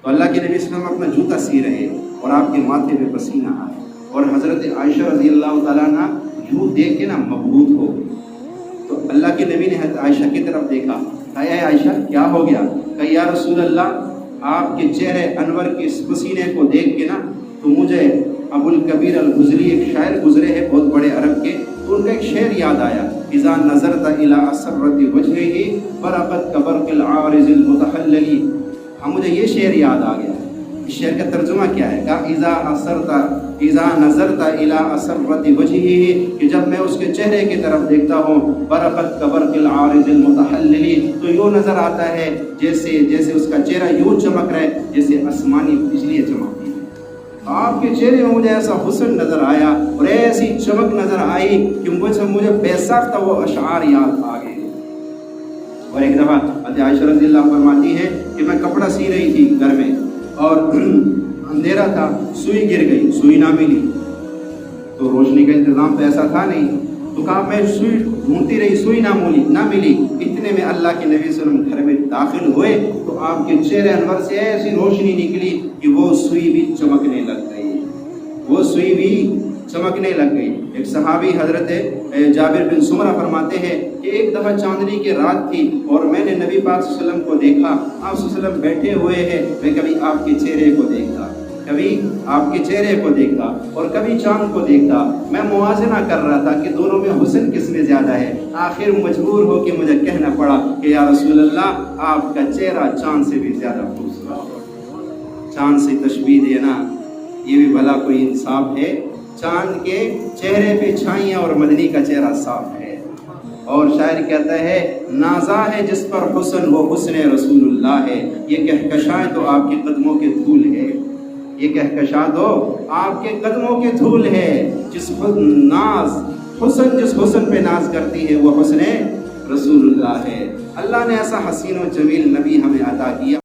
تو اللہ کے نبی صلی اللہ علیہ وسلم اپنا جوتا سی رہے اور آپ کے ماتھے پہ پسینہ آئے، اور حضرت عائشہ رضی اللہ تعالیٰ عنہ یوں دیکھ کے نا مبہوت ہو گئی۔ تو اللہ کے نبی نے حضرت عائشہ کی طرف دیکھا، کہا اے عائشہ کیا ہو گیا؟ کہا یا رسول اللہ آپ کے چہرے انور کے اس پسینے کو دیکھ کے نا تو مجھے ابو الکبیر الغزری ایک شاعر گزرے ہیں بہت بڑے عرب کے، تو ان کا ایک شعر یاد آیا، اذا نظرت الى اسرت وجهه برقت كبرق العارض المتحلل۔ مجھے یہ شعر یاد آ گیا۔ اس شعر کا ترجمہ کیا ہے؟ کہا اذا نظرت الى اسرت وجهه، کہ جب میں اس کے چہرے کی طرف دیکھتا ہوں، برقت كبرق العارض المتحلل، تو یوں نظر آتا ہے جیسے اس کا چہرہ یوں چمک رہا ہے جیسے آسمانی بجلی چمکتی ہے۔ آپ کے چہرے میں مجھے ایسا حسن نظر آیا اور ایسی چمک نظر آئی کہ مجھے بے ساختہ وہ اشعار یاد آ گئے۔ اور ایک دفعہ حضرت عائشہ رضی اللہ عنہا فرماتی ہے کہ میں کپڑا سی رہی تھی گھر میں اور اندھیرا تھا، سوئی گر گئی، سوئی نہ ملی، تو روشنی کا انتظام تو ایسا تھا نہیں، تو کہا میں سوئی ڈھونڈتی رہی، سوئی نہ ملی۔ اتنے میں اللہ کے نبی صلی اللہ علیہ وسلم گھر میں داخل ہوئے تو آپ کے چہرے انور سے ایسی روشنی نکلی کہ وہ سوئی بھی چمکنے لگ گئی۔ ایک صحابی حضرت جابر بن سمرہ فرماتے ہیں کہ ایک دفعہ چاندنی کی رات تھی اور میں نے نبی پاک صلی اللہ علیہ وسلم کو دیکھا، آپ صلی اللہ علیہ وسلم بیٹھے ہوئے ہیں، میں کبھی آپ کے چہرے کو دیکھتا اور کبھی چاند کو دیکھتا، میں موازنہ کر رہا تھا کہ دونوں میں حسن کس میں زیادہ ہے۔ آخر مجبور ہو کے مجھے کہنا پڑا کہ یا رسول اللہ آپ کا چہرہ چاند سے بھی زیادہ خوبصورت۔ چاند سے تشبیہ دینا یہ بھی بھلا کوئی انصاف ہے؟ چاند کے چہرے پہ چھائیاں اور مدنی کا چہرہ صاف ہے۔ اور شاعر کہتا ہے نازا ہے جس پر حسن وہ حسن رسول اللہ ہے، یہ کہکشاں تو آپ کے قدموں کے دھول ہے، یہ کہکشاں تو آپ کے قدموں کے دھول ہے۔ جس حسن پہ ناز کرتی ہے وہ حسن رسول اللہ ہے۔ اللہ نے ایسا حسین و جمیل نبی ہمیں عطا کیا۔